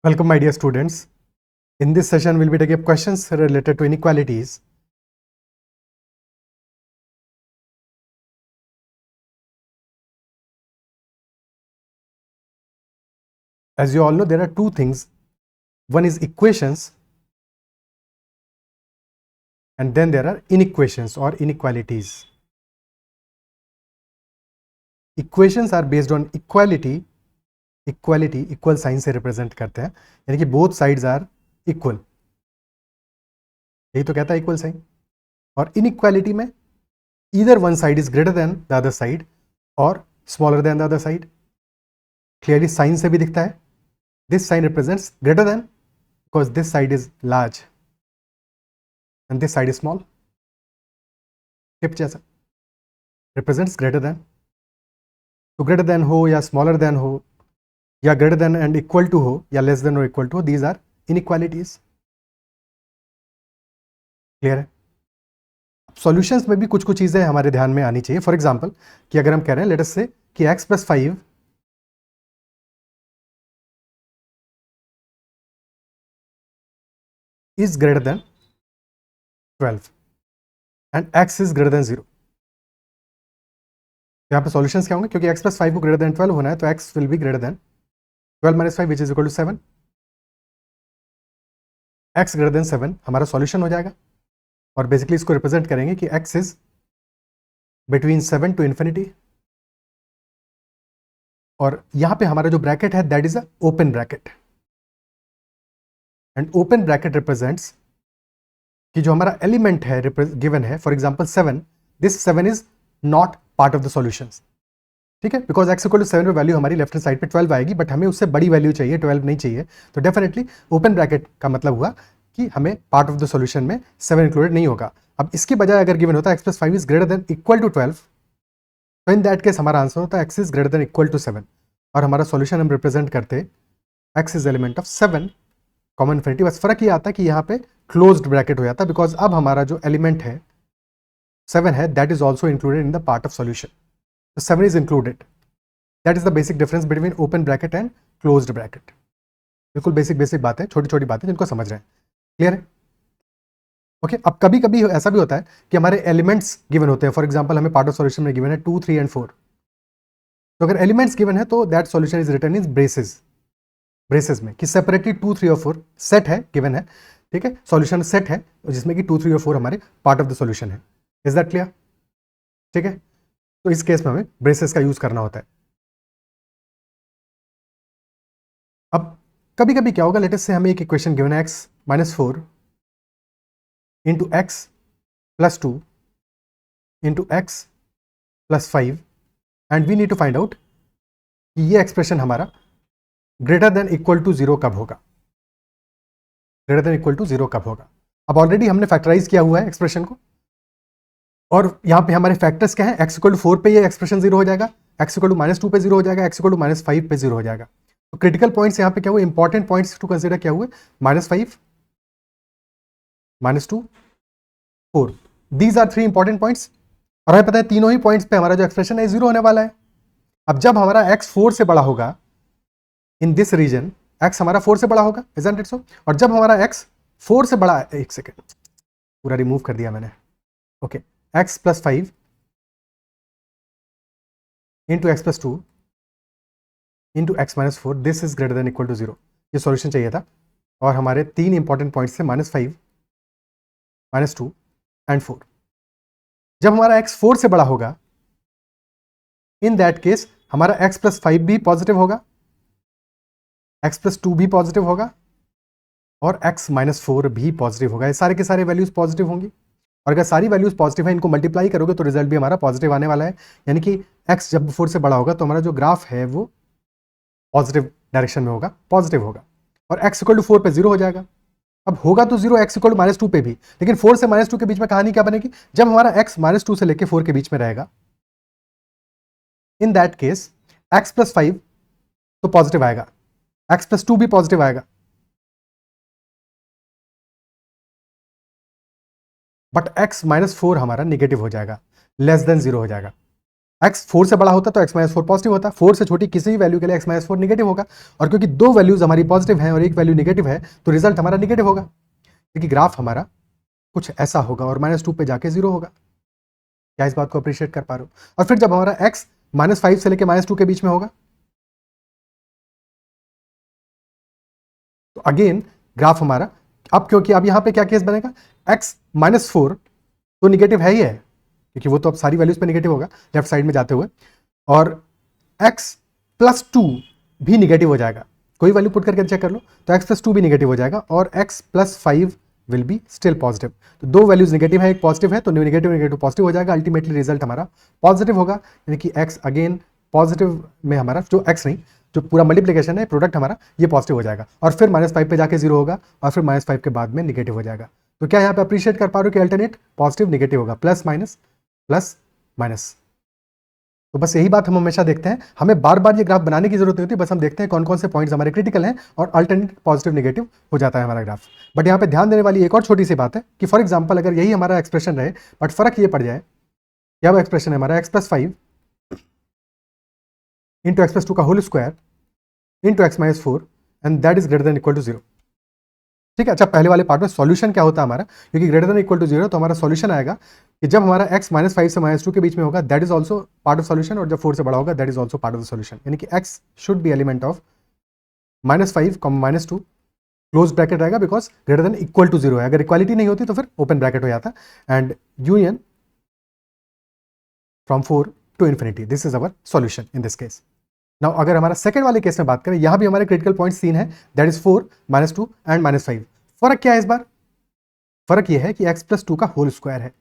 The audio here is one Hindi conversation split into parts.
Welcome, my dear students. In this session, we'll be taking up questions related to inequalities. As you all know, there are two things. One is equations, and then there are inequations or inequalities. Equations are based on equality. Equality equal sign से रिप्रेजेंट करते हैं, यानी कि बोथ साइड्स आर इक्वल. यही तो कहता है इक्वल साइन. और इनइक्वालिटी में either one side is greater than the other side or smaller than the other side. Clearly sign से भी दिखता है. This sign represents greater than because this side is large and this side is small. Tip जैसा represents greater than. तो greater than हो या smaller than हो या greater than and equal to हो या less than or equal to, these are inequalities. Clear है. सॉल्यूशंस में भी कुछ कुछ चीजें हमारे ध्यान में आनी चाहिए. फॉर एग्जांपल कि अगर हम कह रहे हैं लेट अस से कि x + 5 is greater than 12 and x is greater than 0. यहाँ पे सॉल्यूशंस क्या होंगे, क्योंकि x + 5 को greater than 12 होना है तो x will be greater than 12 - 5 which is equal to 7. x greater than 7 हमारा सॉल्यूशन हो जाएगा और बेसिकली इसको रिप्रेजेंट करेंगे कि x is between 7 to infinity. और यहाँ पे हमारा जो ब्रैकेट है that is a open bracket and open bracket represents कि जो हमारा एलिमेंट है गिवन है, for example 7, this 7 is not part of the solutions. ठीक है, बिकॉज x = 7 पे वैल्यू हमारी लेफ्ट हैंड साइड पे 12 आएगी, बट हमें उससे बड़ी वैल्यू चाहिए, 12 नहीं चाहिए. तो डेफिनेटली ओपन ब्रैकेट का मतलब हुआ कि हमें पार्ट ऑफ द सॉल्यूशन में 7 इंक्लूडेड नहीं होगा. अब इसकी बजाय अगर गिवन होता x + 5 is greater than equal to 12, तो इन दैट केस हमारा आंसर होता x is greater than equal to 7 और हमारा सॉल्यूशन हम रिप्रेजेंट करते x is element of 7 comma infinity. बस फर्क ये आता कि यहाँ पे क्लोज्ड ब्रैकेट हो जाता, बिकॉज अब हमारा जो एलिमेंट है 7 है that is also included in the part of solution. तो 7 is included. That is the basic difference between open bracket and closed bracket. बिल्कुल बेसिक बातें, छोटी छोटी बातें जिनको समझ रहे हैं. क्लियर है. ओके. अब कभी कभी ऐसा भी होता है कि हमारे एलिमेंट्स गिवन होते हैं. फॉर एग्जांपल हमें पार्ट ऑफ सॉल्यूशन में गिवन है 2, 3 एंड 4. तो अगर एलिमेंट्स गिवन है तो that solution is written in braces में कि सेपरेटली 2, 3 और 4 सेट है गिवन है. ठीक है, सॉल्यूशन सेट है जिसमें कि 2, 3 और 4 हमारे पार्ट ऑफ द सॉल्यूशन है. Is that clear. ठीक है, तो इस केस में हमें ब्रेसेस का यूज करना होता है. अब कभी कभी क्या होगा, लेटेस्ट से हमें एक इक्वेशन गिवन है x - 4 into x + 2 into x + 5 and we need to find out कि ये एक्सप्रेशन हमारा ग्रेटर देन इक्वल टू 0 कब होगा. ग्रेटर देन इक्वल टू 0 कब होगा. अब ऑलरेडी हमने फैक्टराइज किया हुआ है एक्सप्रेशन को और यहाँ पे हमारे फैक्टर्स क्या है, x = 4 पे ये एक्सप्रेशन 0 हो जाएगा, x = -2 पे 0 हो जाएगा, x = -5 पे 0 हो जाएगा. तो क्रिटिकल पॉइंट्स यहाँ पे क्या हुए, इंपॉर्टेंट पॉइंट्स टू कंसीडर क्या हुए, -5, -2, 4. दीज आर 3 इंपॉर्टेंट पॉइंट्स और हमें पता है तीनों ही पॉइंट्स पे हमारा जो एक्सप्रेशन है 0 होने वाला है. अब जब हमारा x 4 से बड़ा होगा इन दिस रीजन, x हमारा 4 से बड़ा होगा, इजंट इट सो. और जब हमारा x 4 से बड़ा, एक सेकेंड पूरा रिमूव कर दिया मैंने. Okay, x + 5 into x + 2 into x - 4, this is greater than equal to 0. ये सॉल्यूशन चाहिए था और हमारे 3 इंपॉर्टेंट पॉइंट्स थे -5, -2 एंड 4. जब हमारा x 4 से बड़ा होगा इन दैट केस हमारा x + 5 भी पॉजिटिव होगा, x + 2 भी पॉजिटिव होगा और x - 4 भी पॉजिटिव होगा. ये सारे के सारे वैल्यूज पॉजिटिव होंगी और अगर सारी वैल्यूज पॉजिटिव है, इनको मल्टीप्लाई करोगे तो रिजल्ट भी हमारा पॉजिटिव आने वाला है. यानी कि x जब 4 से बड़ा होगा तो हमारा जो ग्राफ है वो पॉजिटिव डायरेक्शन में होगा, पॉजिटिव होगा. और x = 4 पे 0 हो जाएगा. अब होगा तो 0 x = -2 पे भी, लेकिन 4 से -2 के बीच में कहानी क्या बनेगी, जब हमारा x -2 से लेकर 4 के बीच में रहेगा इन दैट केस x + 5 तो पॉजिटिव आएगा, x + 2 भी पॉजिटिव आएगा, बट x - 4 हमारा निगेटिव हो जाएगा, लेस देन 0 हो जाएगा. x 4 से बड़ा होता तो x माइनस 4 पॉजिटिव होता, 4 से छोटी किसी भी वैल्यू के लिए x माइनस 4 निगेटिव होगा, और क्योंकि दो वैल्यूज हमारी पॉजिटिव हैं और एक वैल्यू निगेटिव है तो रिजल्ट हमारा निगेटिव होगा, क्योंकि ग्राफ हमारा कुछ ऐसा होगा और -2 पे जाके 0 होगा। क्या इस बात को अप्रिशिएट कर पा रहे हो? और फिर जब हमारा x -5 से लेके -2 के बीच में होगा तो अगेन ग्राफ हमारा, अब क्योंकि अब यहां पे क्या केस बनेगा, x -4 तो निगेटिव है ही है, क्योंकि वो तो अब सारी वैल्यूज पे निगेटिव होगा लेफ्ट साइड में जाते हुए, और x +2 भी निगेटिव हो जाएगा, कोई वैल्यू पुट करके चेक कर लो तो x +2 भी निगेटिव हो जाएगा, और x +5 will be still positive. तो दो वैल्यूज निगेटिव है, एक पॉजिटिव है, तो नेगेटिव नेगेटिव पॉजिटिव हो जाएगा, अल्टीमेटली रिजल्ट हमारा पॉजिटिव होगा, यानी कि x अगेन पॉजिटिव में हमारा जो x नहीं, जो पूरा मल्टीप्लिकेशन है प्रोडक्ट हमारा ये पॉजिटिव हो जाएगा, और फिर -5 पे जाके 0 होगा, और फिर -5 के बाद में निगेटिव हो जाएगा। तो क्या यहाँ पे अप्रिशिएट कर पा रहे हो कि अल्टरनेट पॉजिटिव निगेटिव होगा, प्लस माइनस। तो बस यही बात हम हमेशा देखते हैं, हमें बार बार ये ग्राफ बनाने की जरूरत नहीं होती, बस हम देखते हैं कौन कौन से पॉइंट्स हमारे क्रिटिकल हैं और अल्टरनेट पॉजिटिव निगेटिव हो जाता है हमारा ग्राफ। बट यहाँ पे ध्यान देने वाली एक और छोटी सी बात है कि फॉर एग्जाम्पल अगर यही हमारा एक्सप्रेशन रहे बट फर्क ये पड़ जाए, क्या वो एक्सप्रेशन है हमारा x +5 इंटू x +2 का whole square into x -4 and that is greater than equal to 0। ठीक है, अच्छा पहले वाले पार्ट में सॉल्यूशन क्या होता है हमारा, क्योंकि ग्रेटर देन इक्वल टू 0 तो हमारा सॉल्यूशन आएगा कि जब हमारा x -5 से -2 के बीच में होगा that is also part of solution, और जब 4 से बड़ा होगा that is also part of the solution, यानी कि x should be element of -5, -2 close bracket रहेगा because greater than equal to 0 है, अगर इक्वालिटी नहीं होती तो फिर ओपन ब्रैकेट हो जाता, and union from 4 to infinity, this is our solution in this case. Now अगर हमारा सेकंड वाले केस में बात करें, यहां भी हमारे क्रिटिकल पॉइंट्स 3 है, दैट इज 4, -2 एंड -5। फर्क क्या है इस बार, फर्क यह है कि x +2 का होल स्क्वायर है,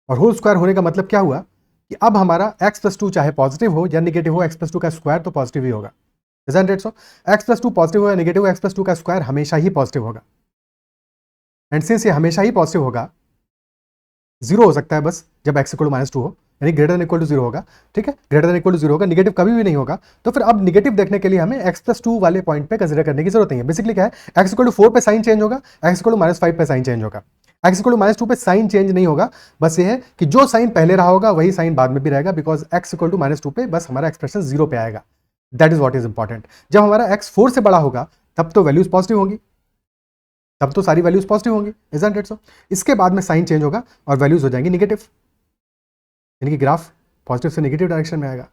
और होल स्क्वायर होने का मतलब क्या हुआ कि अब हमारा x +2 चाहे पॉजिटिव हो या निगेटिव हो, x +2 का स्क्वायर तो पॉजिटिव ही होगा, isn't it so? x +2 positive हो या निगेटिव हो, x +2 का स्क्वायर हमेशा ही पॉजिटिव होगा, एंड सिंस ये हमेशा ही पॉजिटिव होगा, 0 हो सकता है बस जब x = -2 हो, यानी ग्रेटर देन इक्वल टू 0 होगा। ठीक है, ग्रेटर देन इक्वल टू 0 होगा, निगेटिव कभी भी नहीं होगा, तो फिर अब निगेटिव देखने के लिए हमें x +2 वाले पॉइंट पे कंसीडर करने की जरूरत नहीं है। बेसिकली क्या है, x = 4 पे साइन चेंज होगा, x = -5 पे साइन चेंज होगा, x = -2 पे साइन चेंज नहीं होगा, बस ये है कि जो साइन पहले रहा होगा वही साइन बाद में भी रहेगा, बिकॉज x = -2 पे बस हमारा एक्सप्रेशन 0 पे आएगा, that is what is important. जब हमारा x 4 से बड़ा होगा तब तो वैल्यूज पॉजिटिव होंगी, तब तो सारी वैल्यूज पॉजिटिव होंगी, isn't it so? इसके बाद में साइन चेंज होगा और वैल्यूज हो जाएंगी निगेटिव, यानी कि ग्राफ पॉजिटिव से नेगेटिव डायरेक्शन में आएगा।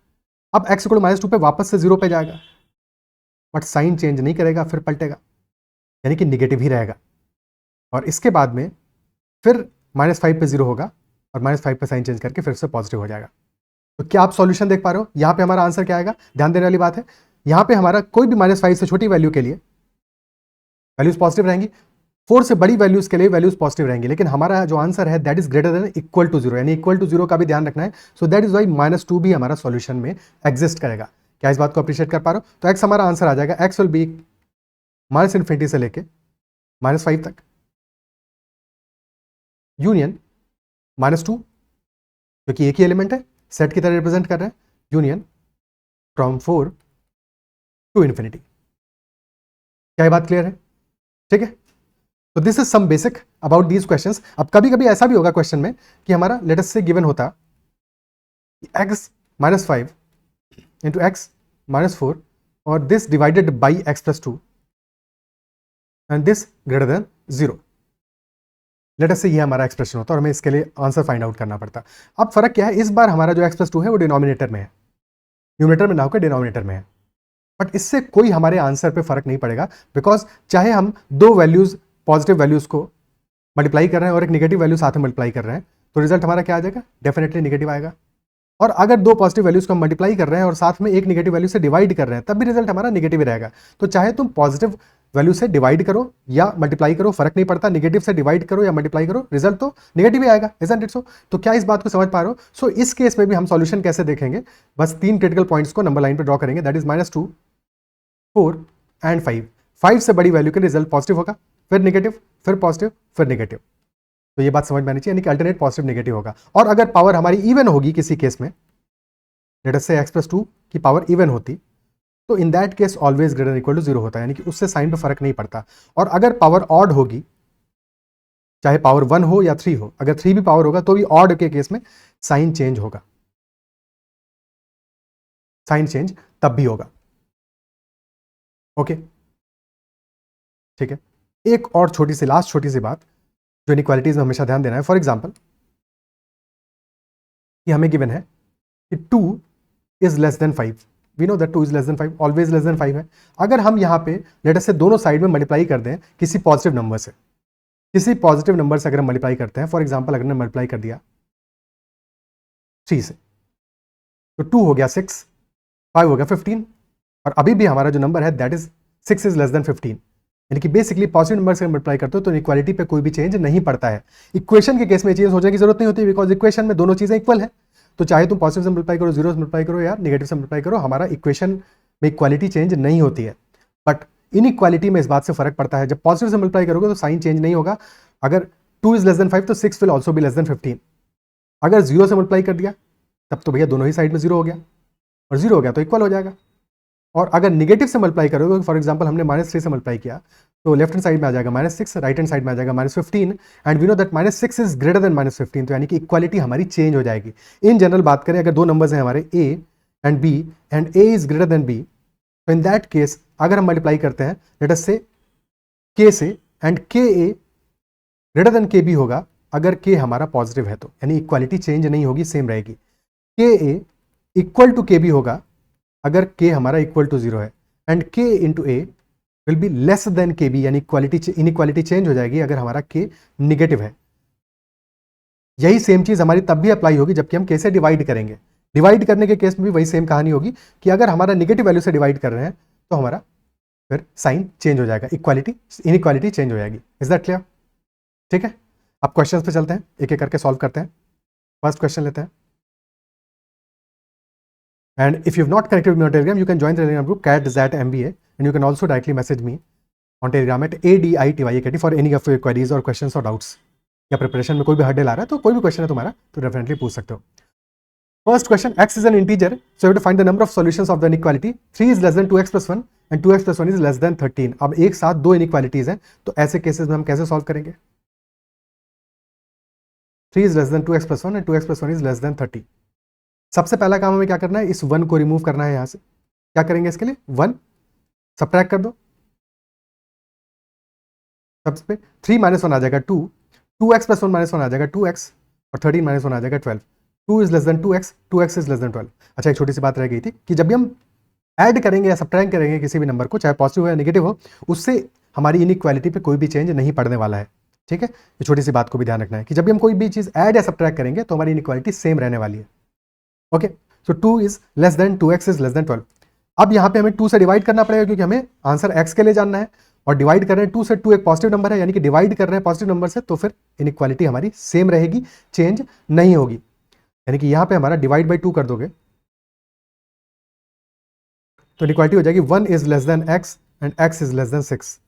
अब x = -2 पे वापस से 0 पे जाएगा, बट साइन चेंज नहीं करेगा, फिर पलटेगा, यानी कि निगेटिव ही रहेगा, और इसके बाद में फिर -5 पे 0 होगा और -5 पे साइन चेंज करके फिर से पॉजिटिव हो जाएगा। तो क्या आप सॉल्यूशन देख पा रहे हो, यहां पे हमारा आंसर क्या आएगा, ध्यान देने वाली बात है, यहां पे हमारा कोई भी -5 से छोटी वैल्यू के लिए वैल्यूज पॉजिटिव रहेंगी, 4 से बड़ी वैल्यूज के लिए वैल्यूज पॉजिटिव रहेंगी, लेकिन हमारा जो आंसर है that is greater than equal to 0, यानी इक्वल टू 0 का भी ध्यान रखना है, सो दैट इज वाई -2 भी हमारा सॉल्यूशन में एग्जिस्ट करेगा। क्या इस बात को अप्रिशिएट कर पा रहे हो? तो x हमारा आंसर आ जाएगा, x विल बी -∞ से लेके -5 तक, यूनियन -2, क्योंकि एक ही एलिमेंट है, सेट की तरह रिप्रेजेंट कर रहे हैं, यूनियन फ्रॉम 4 टू इन्फिनिटी। क्या ये बात क्लियर है? ठीक है, तो this is some basic about these questions. अब कभी कभी ऐसा भी होगा क्वेश्चन में कि हमारा लेट अस से गिवन होता x -5 इंटू x -4 और this divided by x +2 and this greater than 0। Late us से ये हमारा एक्सप्रेशन होता और हमें इसके लिए आंसर फाइंड आउट करना पड़ता। अब फर्क क्या है, इस बार हमारा जो x +2 है वो डिनोमिनेटर में है, न्यूमरेटर में ना होकर डिनोमिनेटर में है, बट इससे कोई हमारे आंसर पे फर्क नहीं पड़ेगा, बिकॉज चाहे हम दो वैल्यूज पॉजिटिव वैल्यूज को मल्टीप्लाई कर रहे हैं और एक नेगेटिव वैल्यू साथ में मल्टीप्लाई कर रहे हैं, तो रिजल्ट हमारा क्या आ जाएगा, डेफिनेटली नेगेटिव आएगा। और अगर दो पॉजिटिव वैल्यूज को मल्टीप्लाई कर रहे हैं और साथ में एक नेगेटिव वैल्यू से डिवाइड कर रहे हैं तब भी रिजल्ट हमारा नेगेटिव ही रहेगा। तो चाहे तुम पॉजिटिव वैल्यू से डिवाइड करो या मल्टीप्लाई करो, फर्क नहीं पड़ता, नेगेटिव से डिवाइड करो या मल्टीप्लाई करो, रिजल्ट तो नेगेटिव ही आएगा, isn't it so? तो क्या इस बात को समझ पा रहे हो? सो इस केस में भी हम सॉल्यूशन कैसे देखेंगे, बस 3 क्रिटिकल पॉइंट्स को नंबर लाइन पे ड्रॉ करेंगे, दैट इज -2, 4 एंड 5। 5 से बड़ी वैल्यू के रिजल्ट पॉजिटिव होगा, फिर नेगेटिव, फिर पॉजिटिव, फिर नेगेटिव। तो ये बात समझ में आनी चाहिए, यानी कि अल्टरनेट पॉजिटिव नेगेटिव होगा। और अगर पावर हमारी इवन होगी किसी केस में, लेट अस से x +2 की पावर इवन होती, तो in that case always greater than equal to 0 होता है, यानी कि उससे साइन पे फर्क नहीं पड़ता। और अगर पावर ऑड होगी, चाहे पावर 1 हो या 3 हो, अगर 3 भी पावर होगा तो भी ऑड के केस में साइन चेंज होगा, साइन चेंज तब भी होगा। ओके ठीक है। एक और छोटी सी लास्ट छोटी सी बात जो इनइक्वालिटीज में हमेशा ध्यान देना है। फॉर एग्जाम्पल कि हमें गिवन है कि 2 is less than 5, we know that 2 is less than 5, always less than 5 है। अगर हम यहाँ पे लेट अस से दोनों साइड में मल्टीप्लाई कर दें किसी पॉजिटिव नंबर से, किसी पॉजिटिव नंबर से अगर हम मल्टीप्लाई करते हैं, फॉर एग्जाम्पल अगर हमने मल्टीप्लाई कर दिया 3 से, तो 2 हो गया 6, 5 हो गया 15, और अभी भी हमारा जो नंबर है that is 6 is less then 15। यानी कि बेसिकली पॉजिटिव नंबर से मल्टीप्लाई करते हो तो इक्वालिटी पे कोई भी चेंज नहीं पड़ता है। इक्वेशन के केस में चेंज होने की जरूरत नहीं होती, बिकॉज इक्वेशन में दोनों चीजें इक्वल है। तो चाहे तुम पॉजिटिव से मल्टीप्लाई करो, जीरो से मल्टीप्लाई करो या नेगेटिव से मल्टीप्लाई करो, हमारा इक्वेशन में इक्वालिटी चेंज नहीं होती है। बट इन इक्वालिटी में इस बात से फर्क पड़ता है, जब पॉजिटिव से मल्टीप्लाई करोगे तो साइन चेंज नहीं होगा। अगर 2 इज लेस देन 5 तो 6 will also be less than 15। अगर 0 से मल्टीप्लाई कर दिया तब तो भैया दोनों ही साइड में 0 हो गया, और 0 हो गया तो इक्वल हो जाएगा। और अगर निगेटिव से मल्टीप्लाई करोगे, फॉर एग्जाम्पल हमने -3 से मल्टीप्लाई किया, तो लेफ्ट हैंड साइड में आ जाएगा -6, राइट हैंड साइड में आ जाएगा -15, and we know that -6 is greater than -15। तो यानी कि इक्वालिटी हमारी चेंज हो जाएगी। इन जनरल बात करें, अगर दो नंबर्स हैं हमारे a and b and a is greater then b, तो इन दैट केस अगर हम मल्टीप्लाई करते हैं लेट अस से k से, and ka greater than kb होगा अगर k हमारा पॉजिटिव है, तो यानी इक्वालिटी चेंज नहीं होगी, सेम रहेगी। ka इक्वल टू kb होगा अगर k हमारा इक्वल टू 0 है, and k into a will be less than kb, यानी इनइक्वालिटी चेंज हो जाएगी अगर हमारा k निगेटिव है। यही सेम चीज हमारी तब भी अप्लाई होगी जबकि हम k से डिवाइड करेंगे। डिवाइड करने के केस में भी वही सेम कहानी होगी कि अगर हमारा निगेटिव वैल्यू से डिवाइड कर रहे हैं तो हमारा फिर साइन चेंज हो जाएगा, इनइक्वालिटी चेंज हो जाएगी। Is that clear? ठीक है, अब क्वेश्चंस पे चलते हैं, एक एक करके सॉल्व करते हैं। फर्स्ट क्वेश्चन लेते हैं। And if you've not connected with me on Telegram, you can join the Telegram group cat@mba, and you can also directly message me on Telegram at ADITYAKT for any of your queries or questions or doubts. या प्रिपरेशन में कोई भी हर्डल आ रहा है तो कोई भी क्वेश्चन है तुम्हारा तो डेफिनेटली पूछ सकते हो। First question, x is an integer, so you have to find the number of solutions of the inequality 3 is less than 2x plus 1 and 2x plus 1 is less than 13। अब एक साथ दो इनइक्वालिटीज हैं, तो ऐसे केसेस में हम कैसे सॉल्व करेंगे? 3 is less than 2x plus 1 and 2x plus 1 is less than 30। सबसे पहला काम हमें क्या करना है, इस 1 को रिमूव करना है। यहां से क्या करेंगे इसके लिए, 1 सबट्रैक्ट कर दो, सबसे 3 - 1 आ जाएगा 2, 2x + 1 - 1 आ जाएगा 2x, और 13 - 1 आ जाएगा 12। 2 is less then 2x, 2x is less then 12। अच्छा, एक छोटी सी बात रह गई थी कि जब भी हम ऐड करेंगे या सबट्रैक्ट करेंगे किसी भी नंबर को, चाहे पॉजिटिव हो या नेगेटिव हो, उससे हमारी इनइक्वालिटी पे कोई भी चेंज नहीं पड़ने वाला है। ठीक है, ये छोटी सी बात को भी ध्यान रखना है कि जब भी हम कोई भी चीज ऐड या सबट्रैक्ट करेंगे तो हमारी इनइक्वालिटी सेम रहने वाली है। Okay, so 2 is less then 2x is less then 12। अब यहाँ पे हमें 2 से डिवाइड करना पड़ेगा क्योंकि हमें आंसर x के लिए जानना है, और डिवाइड कर रहे हैं 2 से, 2 एक पॉजिटिव नंबर है, यानी कि डिवाइड कर रहे हैं पॉजिटिव नंबर से, तो फिर इनइक्वालिटी हमारी सेम रहेगी, चेंज नहीं होगी। यानी कि यहाँ पे हमारा डिवाइड बाई 2 कर दोगे तो इनइक्वालिटी हो जाएगी 1 is less than x and x is less than 6।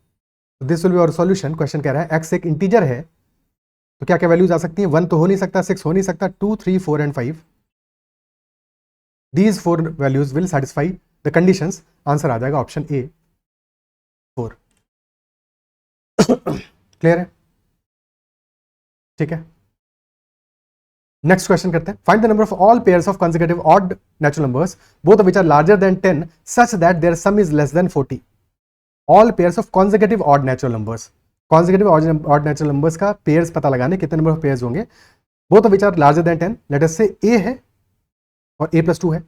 This will be our solution. Question कह रहा है x एक इंटीजर है तो क्या क्या वैल्यूज आ सकती है, 1 तो हो नहीं सकता, 6 हो नहीं सकता, 2, 3, 4 and 5, these 4 values will satisfy the conditions। Answer आ जाएगा ऑप्शन ए 4। क्लियर है? ठीक है, नेक्स्ट क्वेश्चन करते हैं। Find the number of all pairs of consecutive odd natural numbers both of which are larger than 10 such that their sum is less than 40। All pairs of consecutive odd natural numbers, consecutive odd natural numbers का पेयर्स पता लगाने, कितने नंबर ऑफ पेयर्स होंगे, both of which are larger than 10। Let us से a है और a + 2 है,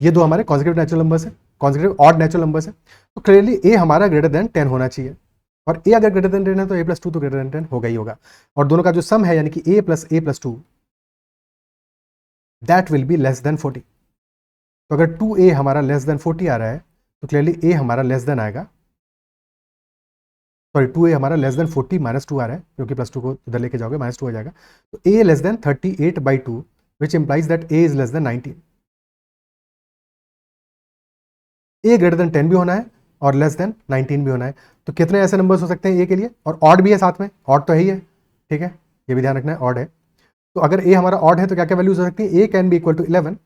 ये दो हमारे कॉन्सेक्यूटिव नेचुरल नंबर्स है, कॉन्सेक्यूटिव ऑड नेचुरल नंबर्स है। तो क्लियरली a हमारा ग्रेटर देन 10 होना चाहिए, और a अगर ग्रेटर देन 10 है तो a + 2 तो ग्रेटर देन 10 होगा ही होगा, और दोनों का जो सम है यानी कि a + 2 that will be less than 40। तो अगर 2a हमारा लेस देन 40 आ रहा है तो क्लियरली a हमारा लेस देन आएगा, सॉरी 2a हमारा लेस देन 40 -2 आ रहा है क्योंकि +2 को इधर लेके जाओगे -2 हो जाएगा। तो a less than 38/2 which implies that a is less then 19। a greater than 10 भी होना है और लेस देन 19 भी होना है। तो कितने ऐसे नंबर्स हो सकते हैं a के लिए, और ऑड भी है साथ में, ऑड तो है ही है। ठीक है, ये भी ध्यान रखना है, ऑड है। तो अगर a हमारा ऑड है तो क्या क्या वैल्यूज हो सकती है, a can be equal to 11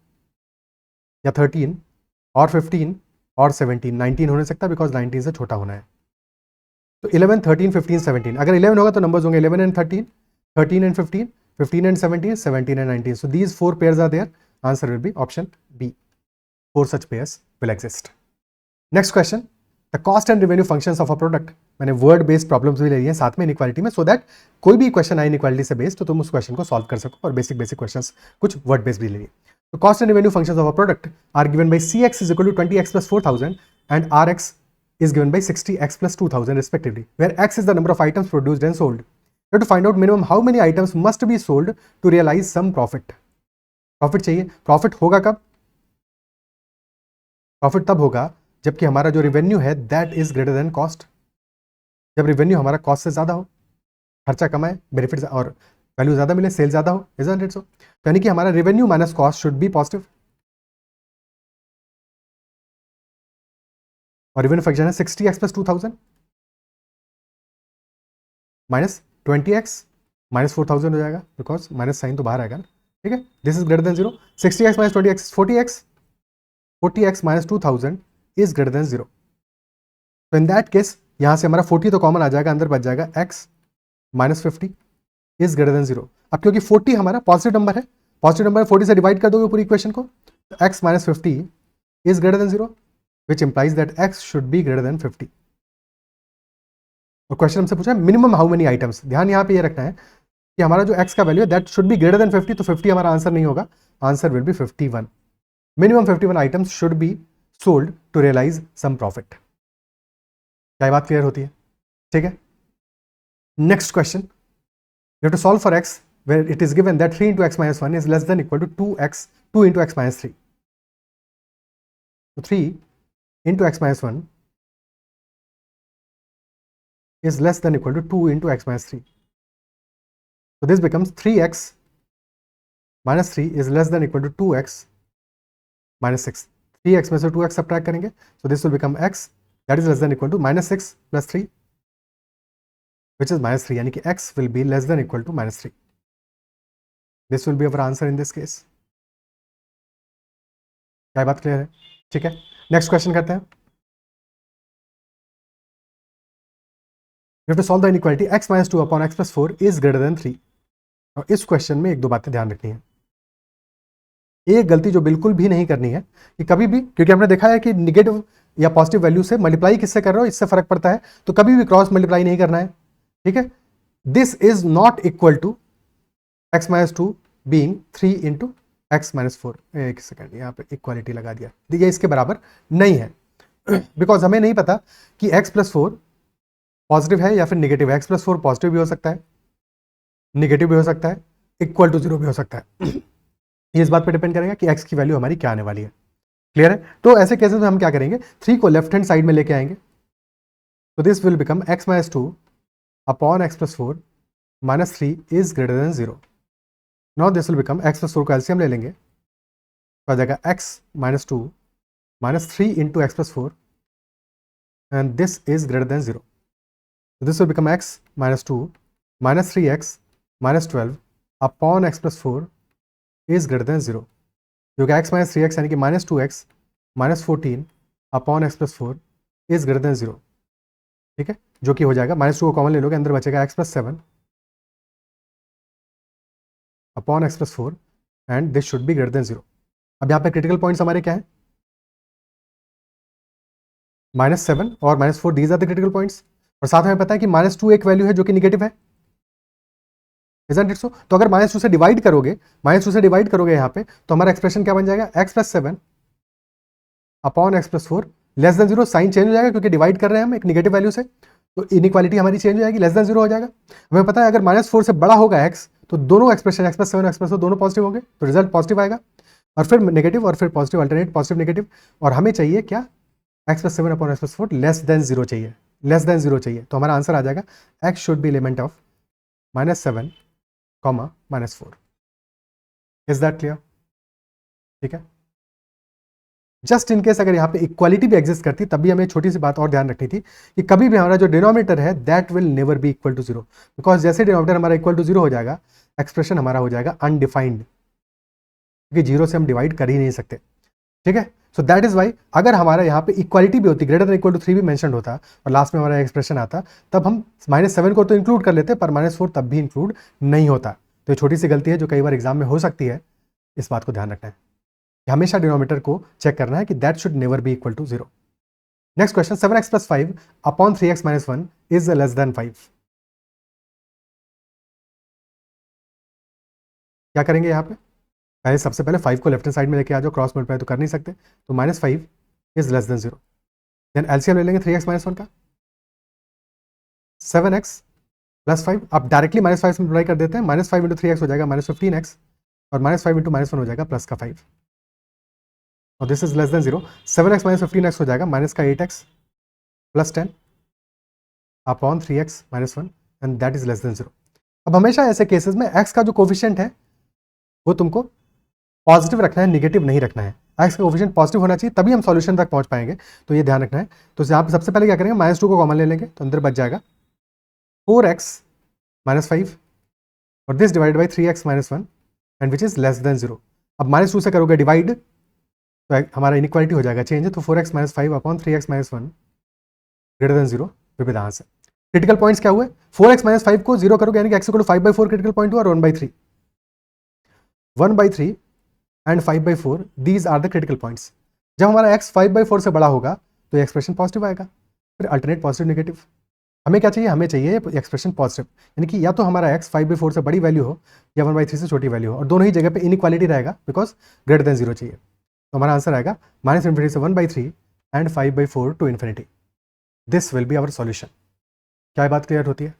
या 13 और 15 और 17। 19 हो नहीं सकता बिकॉज 19 से छोटा होना है। तो 11, 13, 15, 17, अगर 11 होगा तो नंबर्स होंगे 11 and 13, 13 and 15, 15 and 17, 17 and 19। So these 4 pairs are there, answer will be option B, 4 such pairs will exist. Next question, the cost and revenue functions of a product. मैंने वर्ड बेस्ड प्रॉब्लम्स भी ले रही है साथ में इनइक्वालिटी में, सो दैट कोई भी क्वेश्चन आए इनइक्वालिटी से बेस्ड तो तुम उस क्वेश्चन को सॉल्व कर सको, और बेसिक क्वेश्चंस कुछ वर्ड बेस्ड भी ले रही है. तो cost and revenue functions of a product are given by Cx is equal to 20x plus 4000 and Rx is given by 60x plus 2000 respectively, where x is the number of items produced and sold. You have to find out minimum how many items must be sold to realize some profit. Profit चाहिए. प्रॉफिट होगा कब? प्रॉफिट तब होगा जबकि हमारा जो रेवेन्यू है that is greater then cost. जब रेवेन्यू हमारा कॉस्ट से ज्यादा हो, खर्चा कम है, बेनिफिट और वैल्यू ज्यादा मिले, सेल ज्यादा हो, इजंट इट सो? यानी कि हमारा revenue minus cost should be positive. और रेवेन्यू फंक्शन है 60x plus 2000 minus 20x minus 4000 हो जाएगा, बिकॉज माइनस साइन तो बाहर आएगा ना. ठीक है, this is greater then 0. 60x minus 20x 40x, 40x minus 2000 is greater then 0. तो इन दैट केस यहां से हमारा 40 तो कॉमन आ जाएगा, अंदर बच जाएगा x minus 50 is greater then 0. अब क्योंकि 40 हमारा पॉजिटिव नंबर है, पॉजिटिव नंबर 40 से डिवाइड कर दोगे पूरी इक्वेशन को, तो x minus 50 is greater then 0, which implies that x should be greater than 50. और क्वेश्चन हमसे पूछा है मिनिमम हाउ मेनी आइटम्स. ध्यान यहाँ पे ये रखना है कि हमारा जो x का वैल्यू है that should be greater than 50, तो 50 हमारा आंसर नहीं होगा, answer will be 51. Minimum 51 items should be sold to realise some profit. क्या बात क्लियर होती है? ठीक है. Next question, you have to solve for x where it is given that 3 into x minus 1 is less than equal to 2 into x minus 3. So 3 into x minus 1 is less than equal to 2 into x minus 3. So this becomes 3x minus 3 is less than equal to 2x minus 6. 3x में से 2x subtract करेंगे, so this will become x that is less than equal to minus 6 plus 3, which is minus 3, यानी कि x will be less than equal to minus 3. This will be our answer in this case. क्या बात क्लियर है? ठीक है, नेक्स्ट क्वेश्चन करते हैं. You have to solve the inequality x minus 2 upon x plus 4 is greater than 3. और इस क्वेश्चन में एक दो बातें ध्यान रखनी है. एक गलती जो बिल्कुल भी नहीं करनी है कि कभी भी, क्योंकि हमने देखा है कि निगेटिव या पॉजिटिव वैल्यू से मल्टीप्लाई किससे कर रहे हो इससे फर्क पड़ता है, तो कभी भी क्रॉस मल्टीप्लाई नहीं करना है. ठीक है, this is not equal to x minus 2 being 3 into x minus 4. एक सेकेंड, यहाँ पे इक्वालिटी लगा दिया, ये इसके बराबर नहीं है, बिकॉज हमें नहीं पता कि x प्लस 4 पॉजिटिव है या फिर निगेटिव है. x प्लस 4 पॉजिटिव भी हो सकता है, निगेटिव भी हो सकता है, इक्वल टू 0 भी हो सकता है. ये इस बात पे डिपेंड करेगा कि x की वैल्यू हमारी क्या आने वाली है. क्लियर है? तो ऐसे केसेस में हम क्या करेंगे, 3 को लेफ्ट हैंड साइड में लेके आएंगे, तो this will become x minus 2 upon x plus 4 minus 3 is greater then 0. Now this will become x plus 4 का एलसीएम ले लेंगे, तो आ जाएगा x minus 2 minus 3 into x plus 4 and this is greater then 0. This will become x minus 2 minus 3x minus 12 upon x plus 4 is greater then 0, जो कि x माइनस 3x यानी कि minus 2x minus 14 upon x plus 4 is greater then 0. ठीक है, जो कि हो जाएगा, माइनस 2 को कॉमन ले लोगे, अंदर बचेगा x plus 7 upon x plus 4 and this should be greater then 0. अब यहाँ पे क्रिटिकल पॉइंट्स हमारे क्या है, माइनस 7 और minus 4, these are the critical points. और साथ में पता है कि माइनस 2 एक वैल्यू है जो कि निगेटिव है, इजंट इट सो? तो अगर माइनस 2 से डिवाइड करोगे, माइनस 2 से डिवाइड करोगे यहाँ पे, तो हमारा एक्सप्रेशन क्या बन जाएगा, x plus 7 upon x plus 4 less than 0. Sign change हो जाएगा क्योंकि डिवाइड कर रहे हैं हम एक निगेटिव वैल्यू से, तो इनइक्वालिटी हमारी चेंज हो जाएगी, लेस देन 0 हो जाएगा. हमें पता है अगर माइनस 4 से बड़ा होगा x, तो दोनों expression x plus 7 x plus 4 दोनों पॉजिटिव होंगे, तो रिजल्ट पॉजिटिव आएगा, और फिर नेगेटिव और फिर पॉजिटिव, अल्टरनेट पॉजिटिव नेगेटिव. और हमें चाहिए क्या, x plus 7 upon x plus 4 less than 0 चाहिए, लेस देन 0 चाहिए. तो हमारा आंसर आ जाएगा x should be element of minus 7 comma minus 4. Is that clear? ठीक है. जस्ट इन केस अगर यहाँ पे इक्वालिटी भी एग्जिस्ट करती, तब भी हमें छोटी सी बात और ध्यान रखनी थी कि कभी भी हमारा जो डिनोमिनेटर है that will never be equal to 0, because जैसे डिनोमिनेटर हमारा इक्वल टू 0 हो जाएगा, एक्सप्रेशन हमारा हो जाएगा अनडिफाइंड, क्योंकि 0 से हम डिवाइड कर ही नहीं सकते. ठीक है, सो दैट इज वाई अगर हमारा यहाँ पे इक्वालिटी भी होती, ग्रेटर देन इक्वल टू 3 भी मेंशन होता और लास्ट में हमारा एक्सप्रेशन आता, तब हम माइनस 7 को तो इंक्लूड कर लेते, पर माइनस 4 तब भी इंक्लूड नहीं होता. तो ये छोटी सी गलती है जो कई बार एग्जाम में हो सकती है, इस बात को ध्यान रखना है. हमेशा डिनोमिनेटर को चेक करना है कि that should never be equal to 0। Next question, 7x + 5 अपॉन 3x - 1 इज लेस देन 5। क्या करेंगे यहाँ पे? पहले सबसे पहले 5 को लेफ्ट हैंड साइड में लेके आ जाओ, क्रॉस मल्टीप्लाई तो कर नहीं सकते, तो -5 is less than 0। Then LCM ले लेंगे 3x - 1 का, 7x + 5। आप डायरेक्टली -5 से मल्टीप्लाई कर देते हैं, -5 × 3x हो जाएगा -15x, और -5 × -1 हो जाएगा +5, और this is less than 0। 7x - 15x हो जाएगा -8x + 10 upon 3x - 1, and that is less than 0। अब हमेशा ऐसे केसेस में x का जो कोफिशिएंट है वो तुमको पॉजिटिव रखना है, नेगेटिव नहीं रखना है। x का कोफिशिएंट पॉजिटिव होना चाहिए, तभी हम सॉल्यूशन तक पहुंच पाएंगे, तो ये ध्यान रखना है। तो यहाँ पे सबसे पहले क्या करेंगे, -2 को कॉमन ले लेंगे, तो अंदर बच जाएगा 4x - 5, और this divide by 3x - 1, and which is less than 0। अब -2 से करोगे डिवाइड तो हमारा इनइक्वालिटी हो जाएगा चेंज, तो 4x - 5 अपॉन 3x - 1 greater than 0 will be the answer. Critical points क्या हुए, 4x - 5 को 0 करोगे यानी कि x = 5/4 क्रिटिकल पॉइंट हुआ, और 1/3 and 5/4 these are the critical points. जब हमारा x 5/4 से बड़ा होगा तो ये एक्सप्रेशन पॉजिटिव आएगा, फिर अल्टरनेट पॉजिटिव नेगेटिव। हमें क्या चाहिए, हमें चाहिए एक्सप्रेशन पॉजिटिव, यानी कि या तो हमारा x 5/4 से बड़ी वैल्यू हो या 1/3 से छोटी वैल्यू हो, और दोनों ही जगह पे इनइक्वालिटी रहेगा बिकॉज ग्रेटर देन 0 चाहिए। तो हमारा आंसर आएगा -∞ से 1/3 and 5/4 to infinity. This will be our solution. क्या बात क्लियर होती है?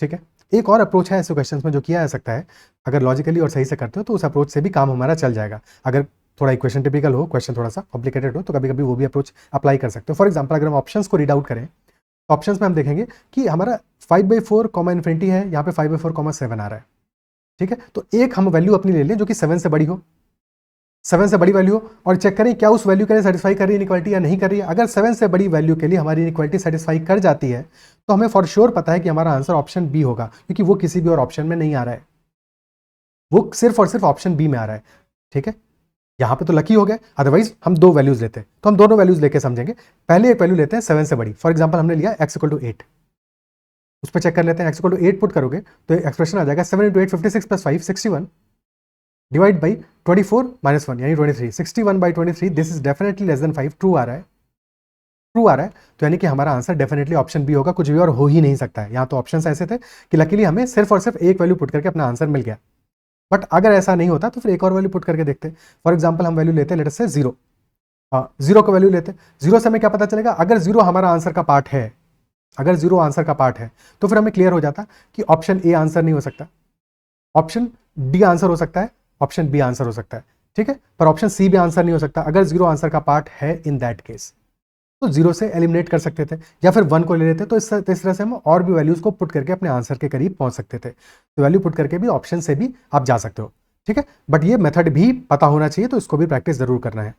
ठीक है। एक और अप्रोच है ऐसे क्वेश्चंस में जो किया जा सकता है, अगर लॉजिकली और सही से करते हो तो उस अप्रोच से भी काम हमारा चल जाएगा। अगर थोड़ा इक्वेशन टिपिकल हो, क्वेश्चन थोड़ा सा कॉम्प्लिकेटेड हो, तो कभी कभी वो भी अप्रोच अप्लाई कर सकते हो। फॉर एग्जाम्पल अगर हम ऑप्शंस को रीड आउट करें, तो ऑप्शंस में हम देखेंगे कि हमारा 5/4 इन्फिनिटी है, यहाँ पे 5/4 7 आ रहा है। ठीक है, तो एक हम वैल्यू अपनी ले लें जो कि 7 से बड़ी हो, 7 से बड़ी वैल्यू हो, और चेक करें क्या उस वैल्यू के लिए सेटिस्फाई कर रही है इनइक्वालिटी या नहीं कर रही है। अगर 7 से बड़ी वैल्यू के लिए हमारी इनइक्वालिटी सेटिस्फाई कर जाती है तो हमें फॉर श्योर पता है कि हमारा आंसर ऑप्शन बी होगा, क्योंकि वो किसी भी और ऑप्शन में नहीं आ रहा है, वो सिर्फ और सिर्फ ऑप्शन बी में आ रहा है। ठीक है, यहां पे तो लकी हो गए, अदरवाइज हम दो वैल्यूज लेते हैं, तो हम दोनों वैल्यूज लेके समझेंगे। पहले एक वैल्यू लेते हैं 7 से बड़ी, फॉर एग्जाम्पल हमने लिया x = 8, उस पर चेक कर लेते हैं। x = 8 पुट करोगे तो एक्सप्रेशन आ जाएगा 7 × 8 56 + 5 61 डिवाइड बाई 24 - 1 यानी 23, 61/23, this is definitely less than 5। True आ रहा है, ट्रू आ रहा है, तो यानी कि हमारा आंसर डेफिनेटली ऑप्शन बी होगा, कुछ भी और हो ही नहीं सकता है। यहाँ तो ऑप्शंस ऐसे थे कि लकीली हमें सिर्फ और सिर्फ एक वैल्यू पुट करके अपना आंसर मिल गया, बट अगर ऐसा नहीं होता तो फिर एक और वैल्यू पुट करके देखते। फॉर एग्जाम्पल हम वैल्यू लेते हैं, लेट अस से 0, 0 का वैल्यू लेते, 0 से हमें क्या पता चलेगा, अगर 0 हमारा आंसर का पार्ट है, अगर 0 आंसर का पार्ट है तो फिर हमें क्लियर हो जाता कि ऑप्शन ए आंसर नहीं हो सकता, ऑप्शन डी आंसर हो सकता है, ऑप्शन बी आंसर हो सकता है। ठीक है, पर ऑप्शन सी भी आंसर नहीं हो सकता अगर 0 आंसर का पार्ट है। इन दैट केस तो 0 से एलिमिनेट कर सकते थे, या फिर 1 को ले लेते, तो इस तरह से हम और भी वैल्यूज को पुट करके अपने आंसर के करीब पहुंच सकते थे। तो वैल्यू पुट करके भी ऑप्शन से भी आप जा सकते हो। ठीक है, बट ये मेथड भी पता होना चाहिए, तो इसको भी प्रैक्टिस जरूर करना है।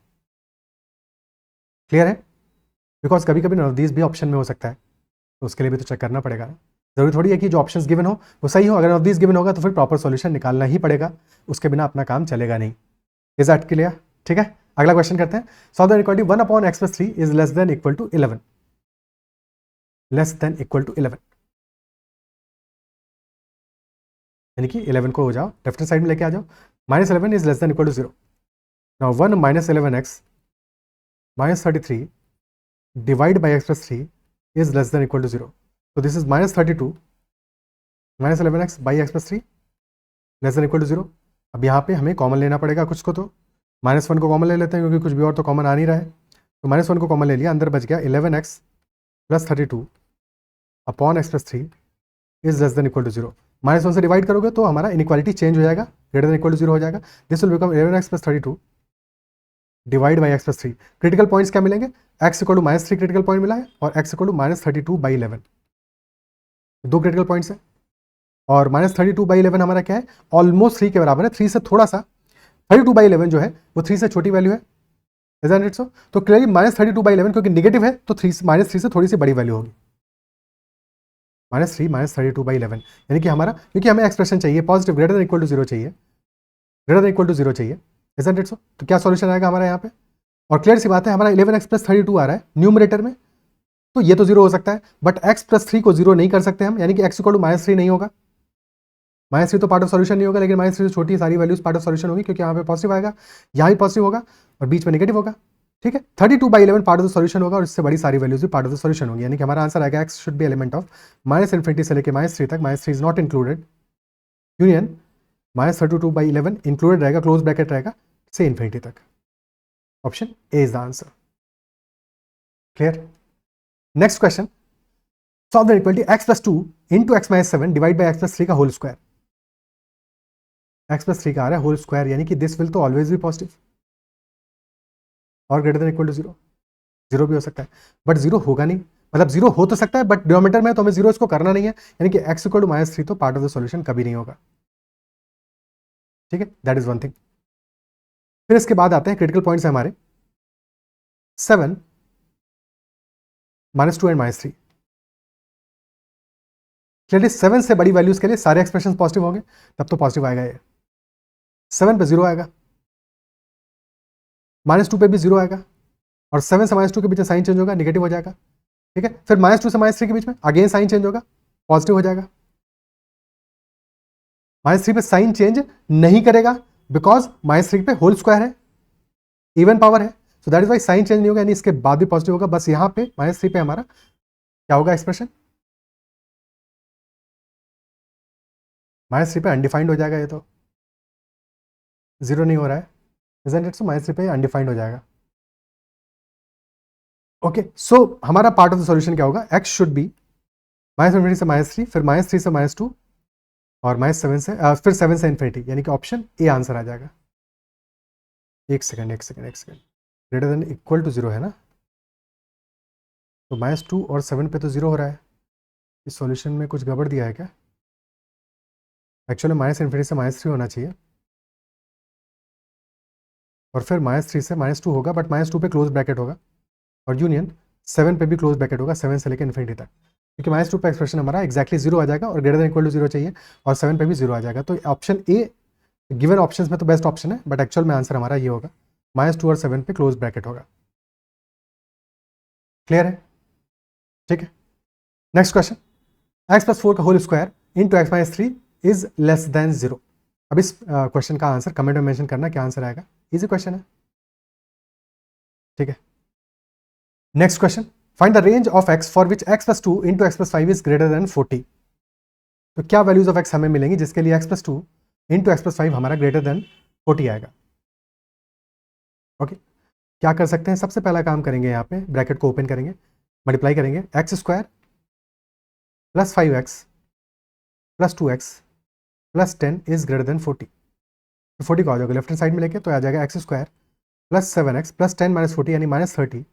क्लियर है? बिकॉज कभी कभी नॉट दीज भी ऑप्शन में हो सकता है, तो उसके लिए भी तो चेक करना पड़ेगा। जरूरी थोड़ी है कि जो ऑप्शंस गिवन हो वो सही हो, अगर नॉट दीज गिवन होगा तो फिर प्रॉपर सॉल्यूशन निकालना ही पड़ेगा, उसके बिना अपना काम चलेगा नहीं। Is that clear? ठीक है, अगला क्वेश्चन करते हैं। Solve the inequality 1/x + 3 is less than equal to 11, less than equal to 11, यानी कि 11 को हो जाओ लेफ्ट हैंड साइड में लेके आ जाओ। -11 is less than equal to 0। Now 1 - 11x - 33 divide by x + 3 is less than equal to 0। तो this is -32 - 11x by x + 3 less than equal to 0। अब यहाँ पे हमें कॉमन लेना पड़ेगा कुछ को, तो -1 को कॉमन ले लेते हैं, क्योंकि कुछ भी और तो कॉमन आ नहीं रहा है। तो -1 को कॉमन ले लिया, अंदर बच गया 11x + 32 upon x + 3 is less than equal to 0। -1 से डिवाइड करोगे तो हमारा इनइक्वालिटी चेंज हो जाएगा, ग्रेटर देन इक्वल टू 0 हो जाएगा। This will become 11x + 32 divide by x + 3। Critical points क्या मिलेंगे, x = -3 क्रिटिकल पॉइंट मिला है, और x = -32/11, दो क्रिटिकल पॉइंट्स है। और -32/11 हमारा क्या है, ऑलमोस्ट 3 के बराबर है, 3 से थोड़ा सा, 32/11 जो है वो 3 से छोटी वैल्यू है। Isn't it so? तो क्लियरली -32/11 क्योंकि नेगेटिव है तो -3 से थोड़ी सी बड़ी वैल्यू होगी, -3 -32/11, यानी कि हमारा, क्योंकि हमें एक्सप्रेशन चाहिए positive, greater than equal to 0 चाहिए, ग्रेटर देन इक्वल टू 0 चाहिए। Isn't it so? तो क्या सॉल्यूशन आएगा हमारा यहाँ पे? और क्लियर सी बात है, हमारा 11x + 32 आ रहा है न्यूमरेटर में, तो ये तो 0 हो सकता है, बट x + 3 को 0 नहीं कर सकते हम, यानी कि x = -3 नहीं होगा, -3 तो पार्ट ऑफ सॉल्यूशन नहीं होगा, लेकिन -3 से छोटी सारी वैल्यूज पार्ट ऑफ सॉल्यूशन होगी, क्योंकि यहाँ पे पॉजिटिव आएगा, यहाँ भी पॉजिटिव होगा और बीच में नेगेटिव होगा। ठीक है, 32/11 पार्ट ऑफ द सॉल्यूशन होगा और इससे बड़ी सारी वैल्यूज भी पार्ट ऑफ द सॉल्यूशन होगी, यानी कि हमारा आंसर आएगा x should be element of -∞ से लेकर -3 तक, -3 is not included, union -32/11 included रहेगा, क्लोज ब्रैकेट रहेगा, से इन्फिनिटी तक। Option A is the answer. Clear? Next question, solve the equality x + 2 into x - 7 divide by x + 3 का होल स्क्वायर। x + 3 का आ रहा है होल स्क्वायर, यानी कि दिस विल तो ऑलवेज भी पॉजिटिव और ग्रेटर देन इक्वल टू 0, 0 भी हो सकता है, बट 0 होगा नहीं, मतलब 0 हो तो सकता है बट डिनोमिनेटर में तो हमें 0 इसको करना नहीं है, यानी कि x = -3 तो पार्ट ऑफ द सॉल्यूशन कभी नहीं होगा। ठीक है, दैट इज वन थिंग। फिर इसके बाद आते हैं क्रिटिकल पॉइंट्स है हमारे 7, -2 एंड -3। क्लियरली 7 से बड़ी वैल्यूज के लिए सारे एक्सप्रेशन पॉजिटिव होंगे, तब तो पॉजिटिव आएगा ये। 7 पे 0 आएगा, -2 पे भी 0 आएगा, और 7 से -2 के बीच में साइन चेंज होगा, नेगेटिव हो जाएगा। ठीक है, फिर -2 से -3 के बीच में अगेन साइन चेंज होगा, पॉजिटिव हो जाएगा। -3 पे साइन चेंज नहीं करेगा बिकॉज -3 पे होल स्क्वायर है, इवन पावर है, so that is why sign change नहीं होगा, यानी इसके बाद भी पॉजिटिव होगा। बस यहाँ पे -3 पे हमारा क्या होगा एक्सप्रेशन, -3 पे अनडिफाइंड हो जाएगा, ये तो 0 नहीं हो रहा है, isn't it? So -3 पे अनडिफाइंड हो जाएगा। ओके, सो हमारा पार्ट ऑफ द सॉल्यूशन क्या होगा, x शुड बी -∞ से -3, फिर -3 से -2 और -7 से फिर 7 से इन्फिनिटी, यानी कि ऑप्शन ए आंसर आ जाएगा। एक सेकंड, ग्रेटर देन इक्वल टू 0 है ना, तो -2 और 7 पे तो 0 हो रहा है, इस सॉल्यूशन में कुछ गड़बड़ दिया है क्या? एक्चुअली -∞ से -3 होना चाहिए और फिर -3 से -2 होगा, बट -2 पे क्लोज ब्रैकेट होगा और यूनियन 7 पे भी क्लोज ब्रैकेट होगा, 7 से लेकर इन्फिनिटी तक, क्योंकि -2 पे एक्सप्रेशन हमारा एक्जैक्टली 0 आ जाएगा और ग्रेटर देन इक्वल टू 0 चाहिए और 7 पे भी 0 आ जाएगा। तो ऑप्शन ए गिवन ऑप्शंस में तो बेस्ट ऑप्शन है, बट एक्चुअल में आंसर हमारा ये होगा, -2 और 7 पे क्लोज ब्रैकेट होगा। क्लियर है? ठीक है, नेक्स्ट क्वेश्चन, x + 4 का whole square into x - 3 is less than 0। अब इस क्वेश्चन का आंसर कमेंट में मेंशन करना, क्या आंसर आएगा, इजी क्वेश्चन है। ठीक है, next question, find the range of x for which x + 2 into x + 5 is greater then 40। तो क्या वैल्यूज ऑफ x हमें मिलेंगी जिसके लिए x + 2 इंटू x + 5 हमारा ग्रेटर देन 40 आएगा। ओके, क्या कर सकते हैं, सबसे पहला काम करेंगे, यहाँ पे ब्रैकेट को ओपन करेंगे, मल्टीप्लाई करेंगे, x² + 5x + 2x + 10 is greater then 40। तो 40 को आ जाएगा लेफ्ट हैंड साइड में लेके, तो आ जाएगा x² + 7x + 10 - 40 यानी -30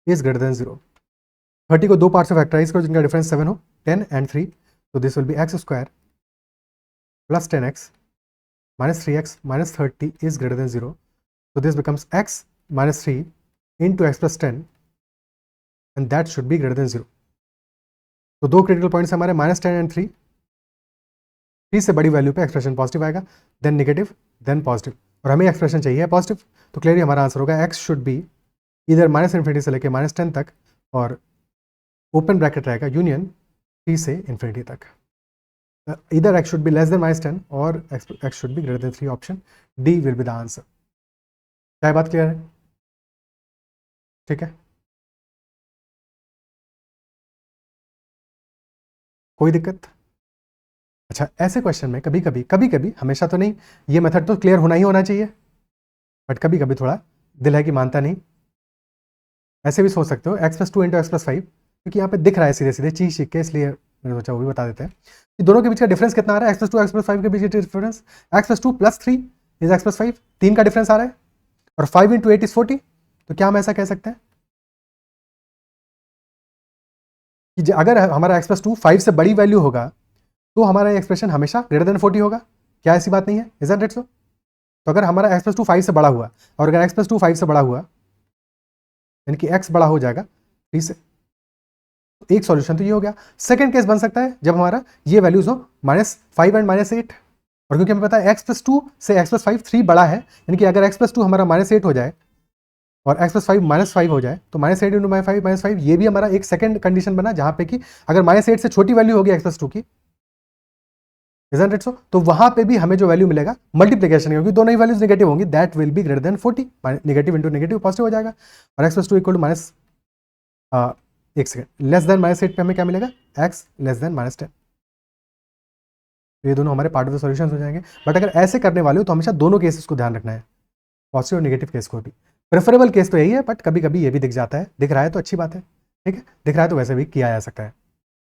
इज ग्रेटर देन 0। 30 को दो पार्ट से फैक्टराइज करो जिनका डिफरेंस 7 हो, 10 and 3, तो this will B x² + 10x - 3x - 30 is greater than 0, so this becomes x - 3 into x + 10 and that should be greater than 0। तो दो क्रिटिकल पॉइंट्स हमारे -10 and 3, 3 से बड़ी वैल्यू पे एक्सप्रेशन पॉजिटिव आएगा, देन नेगेटिव, देन पॉजिटिव, और हमें एक्सप्रेशन चाहिए पॉजिटिव, तो क्लियरली हमारा आंसर होगा x शुड बी इधर -∞ से लेकर -10 तक और ओपन ब्रैकेट रहेगा यूनियन 3 से इन्फिनिटी तक, इधर x should be less than -10 और x should be greater than 3, option D will be the answer. क्या बात क्लियर है? ठीक है, कोई दिक्कत? अच्छा, ऐसे क्वेश्चन में कभी कभी, हमेशा तो नहीं, ये मेथड तो क्लियर होना ही होना चाहिए, बट कभी कभी थोड़ा दिल है कि मानता नहीं, ऐसे भी सोच सकते हो x + 2 इंटू x + 5, क्योंकि यहाँ पे दिख रहा है सीधे सीधे चीज सीख के, इसलिए मैंने सोचा वो भी बता देते हैं कि दोनों के बीच का डिफरेंस कितना आ रहा है, x + 2 x + 5 के बीच डिफरेंस, x + 2 + 3 इज x + 5, 3 का डिफरेंस आ रहा है और 5 × 8 इज 40, तो क्या हम ऐसा कह सकते हैं कि अगर हमारा x + 2 5 से बड़ी वैल्यू होगा तो हमारा एक्सप्रेशन हमेशा ग्रेटर देन 40 होगा, क्या ऐसी बात नहीं है, इजंट इट सो? तो अगर हमारा x + 2 5 से बड़ा हुआ और अगर x + 2 5 से बड़ा हुआ यानी कि x बड़ा हो जाएगा 3 से, तो एक सॉल्यूशन तो ये हो गया। सेकंड केस बन सकता है जब हमारा ये वैल्यूज हो -5 एंड -8, और क्योंकि हमें पता है x + 2 से x + 5 3 बड़ा है, यानी कि अगर x + 2 हमारा -8 हो जाए और x + 5 -5 हो जाए, तो -8 × -5 ये भी हमारा एक सेकंड कंडीशन बना, जहां पे कि अगर -8 से छोटी वैल्यू होगी x + 2 की, इजंट इट सो? तो वहां पे भी हमें जो वैल्यू मिलेगा मल्टीप्लीकेशन, क्योंकि दोनों ही वैल्यूज नेगेटिव होंगी, that will be greater then 40, negative into negative positive हो जाएगा। और x + 2 इक्वल टू माइनस, एक सेकंड, लेस देन -8 पे हमें क्या मिलेगा, x लेस देन -10। ये दोनों हमारे पार्ट ऑफ द सॉल्यूशन हो जाएंगे। बट अगर ऐसे करने वाले हो तो हमेशा दोनों केसेस को ध्यान रखना है, पॉजिटिव और नेगेटिव केस को भी। प्रेफरेबल केस तो यही है, बट कभी कभी ये भी दिख जाता है, दिख रहा है तो अच्छी बात है, ठीक है, दिख रहा है तो वैसे भी किया जा सकता है,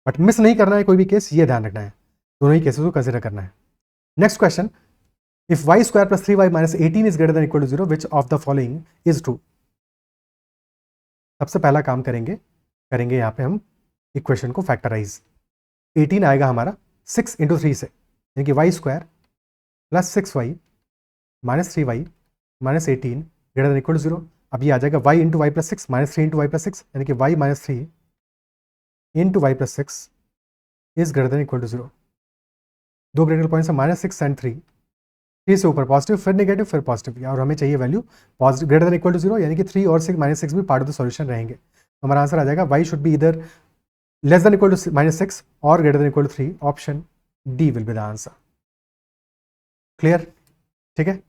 बट मिस नहीं करना है कोई भी केस, ये ध्यान रखना है, दोनों ही केसेस को कंसिडर करना है। Next question, if y square plus 3y minus 18 is greater than equal to 0, which of the following is true? सबसे पहला काम करेंगे यहाँ पे हम इक्वेशन को फैक्टराइज। 18 आएगा हमारा 6 इंटू 3 से, यानी कि y square plus 6y minus 3y minus 18 greater than equal to 0। अब ये आ जाएगा y into y plus 6 minus 3 into y plus 6, यानी कि y minus 3 into y plus 6 is greater than equal to 0। दो क्रिटिकल पॉइंट्स है, -6 एंड 3, 3 से ऊपर पॉजिटिव, फिर नेगेटिव, फिर पॉजिटिव, और हमें चाहिए value positive greater than equal to 0, यानी कि 3 और 6 -6 भी पार्ट ऑफ द सॉल्यूशन रहेंगे। तो हमारा आंसर आ जाएगा y शुड बी इधर लेस देन इक्वल टू -6 और greater than equal to 3, option D will be the answer. Clear? ठीक है,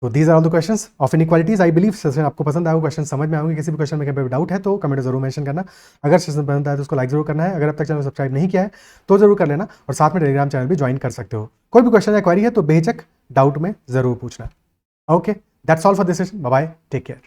तो these are all the questions of inequalities. I believe session आपको पसंद आया, क्वेश्चन समझ में आएंगे। किसी भी क्वेश्चन में कहीं डाउट है तो कमेंट जरूर मेंशन करना। अगर सेशन पसंद आया तो उसको लाइक जरूर करना है। अगर अब तक चैनल सब्सक्राइब नहीं किया है तो जरूर कर लेना, और साथ में टेलीग्राम चैनल भी ज्वाइन कर सकते हो। कोई भी क्वेश्चन या क्वेरी है तो बेझिझक डाउट में जरूर पूछना। Okay, that's all for this session, bye bye, take care.